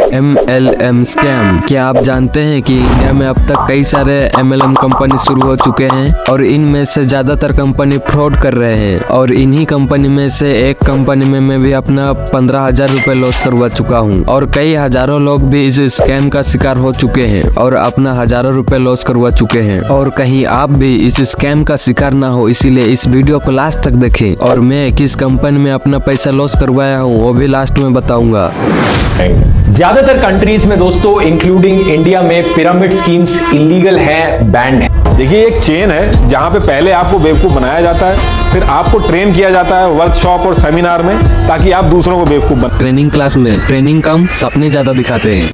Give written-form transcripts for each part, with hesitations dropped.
MLM scam. क्या आप जानते हैं कि इंडिया में अब तक कई सारे MLM कंपनी शुरू हो चुके हैं और इनमें से ज्यादातर कंपनी फ्रॉड कर रहे हैं और इन्हीं कंपनी में से एक कंपनी में मैं भी अपना 15,000 रुपए लॉस करवा चुका हूं और कई हजारों लोग भी इस स्कैम का शिकार हो चुके हैं और अपना हजारों रुपए लॉस करवा चुके हैं। और कहीं आप भी इस स्कैम का शिकार ना हो, इसीलिए इस वीडियो को लास्ट तक देखें और मैं किस कंपनी में अपना पैसा लॉस करवाया हूँ वो भी लास्ट में बताऊंगा। ज्यादातर कंट्रीज में दोस्तों इंक्लूडिंग इंडिया में पिरामिड स्कीम्स इलीगल है, बैंड है। देखिए एक चेन है जहां पे पहले आपको बेवकूफ बनाया जाता है, फिर आपको ट्रेन किया जाता है वर्कशॉप और सेमिनार में ताकि आप दूसरों को बेवकूफ बनाएं। ट्रेनिंग क्लास में ट्रेनिंग कम सपने ज्यादा दिखाते हैं।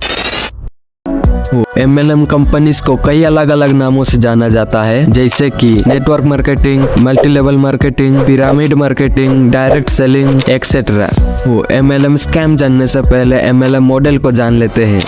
MLM कंपनीज को कई अलग अलग नामों से जाना जाता है, जैसे कि network marketing, multi level marketing, pyramid marketing, direct selling etcetera. MLM scam जानने से पहले MLM मॉडल को जान लेते हैं।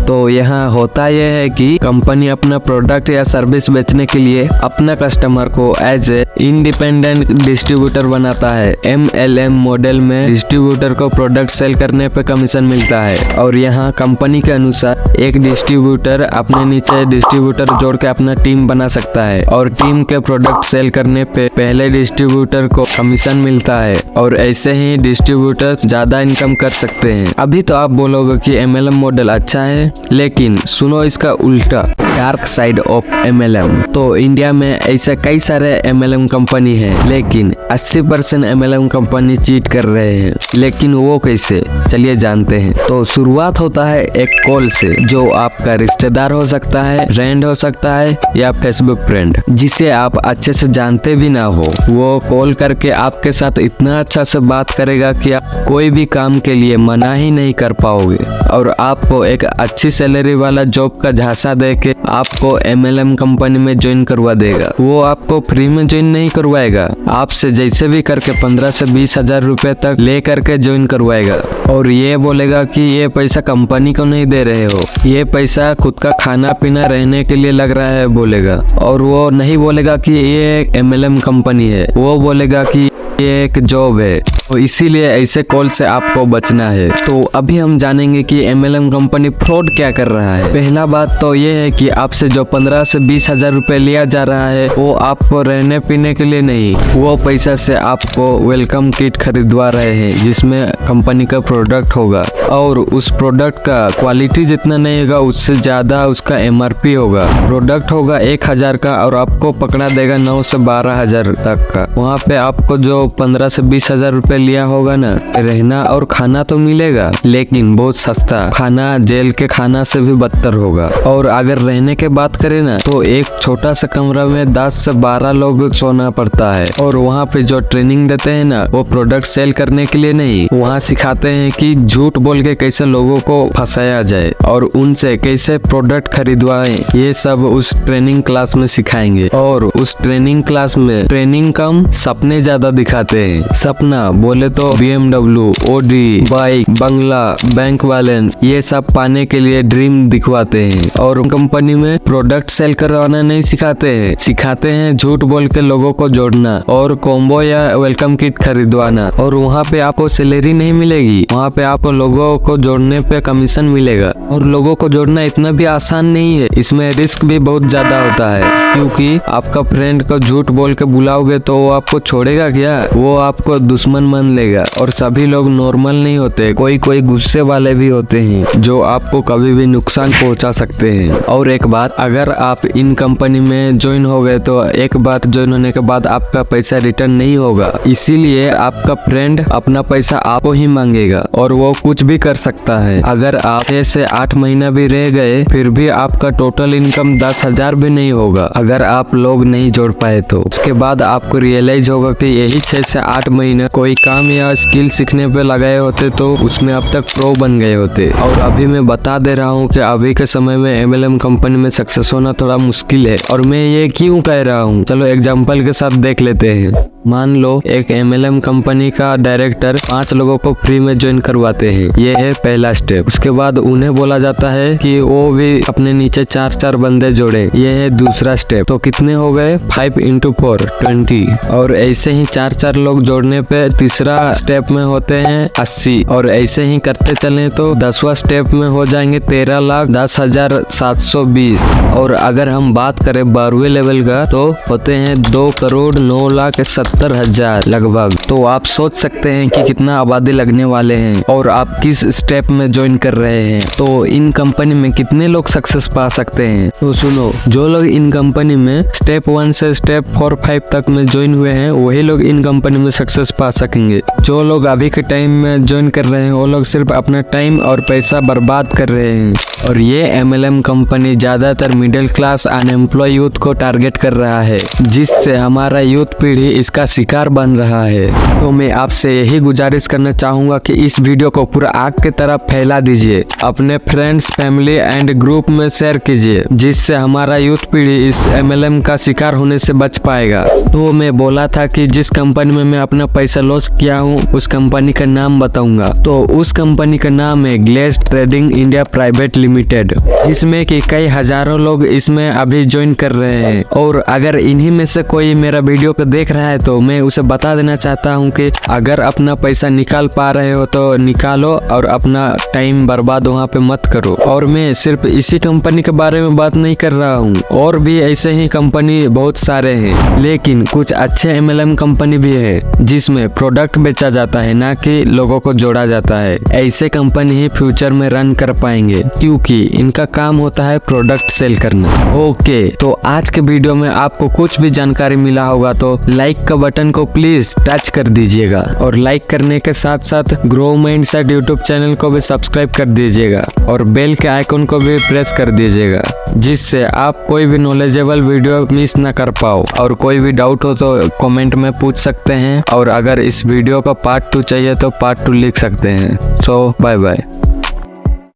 तो यहाँ होता यह है कि कंपनी अपना प्रोडक्ट या सर्विस बेचने के लिए अपना कस्टमर को एज ए इंडिपेंडेंट डिस्ट्रीब्यूटर बनाता है। MLM मॉडल में डिस्ट्रीब्यूटर को प्रोडक्ट सेल करने पे कमीशन मिलता है और यहाँ कंपनी के अनुसार एक डिस्ट्रीब्यूटर अपने नीचे डिस्ट्रीब्यूटर जोड़ के अपना टीम बना सकता है और टीम के प्रोडक्ट सेल करने पे पहले डिस्ट्रीब्यूटर को कमीशन मिलता है और ऐसे ही डिस्ट्रीब्यूटर ज्यादा इनकम कर सकते हैं। अभी तो आप बोलोगे कि MLM मॉडल अच्छा है, लेकिन सुनो इसका उल्टा, डार्क साइड ऑफ MLM। तो इंडिया में ऐसे कई सारे MLM कंपनी है, लेकिन 80% MLM कंपनी चीट कर रहे हैं। लेकिन वो कैसे, चलिए जानते हैं। तो शुरुआत होता है एक कॉल से, जो आपका रिश्तेदार हो सकता है, फ्रेंड हो सकता है या फेसबुक फ्रेंड, जिसे आप अच्छे से जानते भी ना हो। वो कॉल करके आपके साथ इतना अच्छा से बात करेगा कि आप कोई भी काम के लिए मना ही नहीं कर पाओगे और आपको एक अच्छी सैलरी वाला जॉब का झांसा देके आपको MLM कंपनी में ज्वाइन करवा देगा। वो आपको फ्री में ज्वाइन नहीं करवाएगा, आपसे जैसे भी करके 15 से 20 हजार रुपए तक ले करके ज्वाइन करवाएगा और ये बोलेगा कि ये पैसा कंपनी को नहीं दे रहे हो, ये पैसा खुद का खाना पीना रहने के लिए लग रहा है बोलेगा। और वो नहीं बोलेगा कि ये एक MLM कंपनी है, वो बोलेगा कि ये एक जॉब है। तो इसीलिए ऐसे कॉल से आपको बचना है। तो अभी हम जानेंगे कि MLM कंपनी फ्रॉड क्या कर रहा है। पहला बात तो ये है कि आपसे जो 15 से 20 हजार रुपए लिया जा रहा है वो आपको रहने पीने के लिए नहीं, वो पैसा से आपको वेलकम किट खरीदवा रहे हैं जिसमें कंपनी का प्रोडक्ट होगा और उस प्रोडक्ट का क्वालिटी जितना नहीं होगा उससे ज्यादा उसका MRP होगा। प्रोडक्ट होगा 1,000 का और आपको पकड़ा देगा 9 से 12 हजार तक का। वहाँ पे आपको जो 15 से 20 हजार रुपए लिया होगा ना, रहना और खाना तो मिलेगा लेकिन बहुत सस्ता खाना, जेल के खाना से भी बदतर होगा। और अगर रहने के बात करें ना तो एक छोटा सा कमरा में 10 से 12 लोग सोना पड़ता है और वहाँ पे जो ट्रेनिंग देते हैं ना वो प्रोडक्ट सेल करने के लिए नहीं, वहाँ सिखाते हैं कि झूठ बोल के कैसे लोगों को फंसाया जाए और उनसे कैसे प्रोडक्ट खरीदवाएं, ये सब उस ट्रेनिंग क्लास में सिखाएंगे। और उस ट्रेनिंग क्लास में ट्रेनिंग कम सपने ज्यादा दिखाते हैं। सपना बोले तो BMW, Audi, बाइक, बंगला, बैंक बैलेंस, ये सब पाने के लिए ड्रीम दिखवाते हैं। और कंपनी में प्रोडक्ट सेल करवाना नहीं सिखाते हैं, सिखाते हैं झूठ बोल के लोगों को जोड़ना और कॉम्बो या वेलकम किट खरीदवाना। और वहाँ पे आपको सैलरी नहीं मिलेगी, वहाँ पे आपको लोगों को जोड़ने पे कमीशन मिलेगा। और लोगों को जोड़ना इतना भी आसान नहीं है, इसमें रिस्क भी बहुत ज्यादा होता है, क्योंकि आपका फ्रेंड को झूठ बोल के बुलाओगे तो वो आपको छोड़ेगा क्या, वो आपको दुश्मन मान लेगा। और सभी लोग नॉर्मल नहीं होते, कोई कोई गुस्से वाले भी होते हैं जो आपको कभी भी नुकसान पहुंचा सकते हैं। और एक बात, अगर आप इन कंपनी में ज्वाइन हो गए तो एक बार ज्वाइन होने के बाद आपका पैसा रिटर्न नहीं होगा, इसीलिए आपका फ्रेंड अपना पैसा आपको ही मांगेगा और वो कुछ भी कर सकता है। अगर आप 6 से 8 महीना भी रह गए फिर भी आपका टोटल इनकम 10,000 भी नहीं होगा अगर आप लोग नहीं जोड़ पाए तो। उसके बाद आपको रियलाइज होगा कि यही 6 से 8 महीना कोई काम या स्किल सीखने पे लगाए होते तो उसमें अब तक प्रो बन गए होते। और अभी मैं बता दे रहा हूँ कि अभी के समय में MLM कंपनी में सक्सेस होना थोड़ा मुश्किल है। और मैं ये क्यों कह रहा हूँ, चलो एग्जांपल के साथ देख लेते हैं। मान लो एक MLM कंपनी का डायरेक्टर 5 लोगों को फ्री में ज्वाइन करवाते हैं, ये है पहला स्टेप। उसके बाद उन्हें बोला जाता है कि वो भी अपने नीचे 4-4 बंदे जोड़े, ये है दूसरा स्टेप। तो कितने हो गए? 5 × 4 20। और ऐसे ही 4-4 लोग जोड़ने पे तीसरा स्टेप में होते हैं 80। और ऐसे ही करते चले तो 10वां स्टेप में हो जाएंगे 13,10,720। और अगर हम बात करें 12वें लेवल का तो होते हैं 2,09,70,000 लगभग। तो आप सोच सकते हैं कि कितना आबादी लगने वाले हैं और आप किस स्टेप में ज्वाइन कर रहे हैं। तो इन कंपनी में कितने लोग सक्सेस पा सकते हैं? तो सुनो, जो लोग इन कंपनी में स्टेप 1 से स्टेप 4-5 तक में ज्वाइन हुए हैं वही लोग इन कंपनी में सक्सेस पा सकेंगे। जो लोग अभी के टाइम में ज्वाइन कर रहे हैं वो लोग सिर्फ अपना टाइम और पैसा बर्बाद कर रहे हैं। और ये MLM कंपनी ज्यादातर मिडिल क्लास अनएम्प्लॉय यूथ को टारगेट कर रहा है, जिससे हमारा यूथ पीढ़ी इसका शिकार बन रहा है। तो मैं आपसे यही गुजारिश करना चाहूंगा कि इस वीडियो को पूरा आग की तरह फैला दीजिए, अपने फ्रेंड्स, फैमिली एंड ग्रुप में शेयर कीजिए, जिससे हमारा यूथ पीढ़ी इस MLM का शिकार होने से बच पाएगा। तो मैं बोला था कि जिस कंपनी में मैं अपना पैसा लॉस किया हूँ उस कंपनी का नाम बताऊंगा। तो उस कंपनी का नाम है Glaze Trading India Private Limited, जिसमें कि कई हजारों लोग इसमें अभी ज्वाइन कर रहे हैं। और अगर इन्हीं में से कोई मेरा वीडियो को देख रहा है तो मैं उसे बता देना चाहता हूं कि अगर अपना पैसा निकाल पा रहे हो तो निकालो और अपना टाइम बर्बाद वहां पे मत करो। और मैं सिर्फ इसी कंपनी के बारे में बात नहीं कर रहा हूं, और भी ऐसे ही कंपनी बहुत सारे हैं, लेकिन कुछ अच्छे MLM कंपनी भी है जिसमें प्रोडक्ट बेचा जाता है, ना कि लोगों को जोड़ा जाता है। ऐसे कंपनी ही फ्यूचर में रन कर पाएंगे क्योंकि इनका काम होता है प्रोडक्ट सेल करना। ओके, तो आज के वीडियो में आपको कुछ भी जानकारी मिला होगा तो लाइक का बटन को प्लीज टच कर दीजिएगा, और लाइक करने के साथ साथ ग्रो माइंडसेट यूट्यूब चैनल को भी सब्सक्राइब कर दीजिएगा और बेल के आइकन को भी प्रेस कर दीजिएगा, जिससे आप कोई भी नॉलेजेबल वीडियो मिस ना कर पाओ। और कोई भी डाउट हो तो कमेंट में पूछ सकते हैं, और अगर इस वीडियो का पार्ट 2 चाहिए तो पार्ट 2 लिख सकते हैं। सो बाय बाय।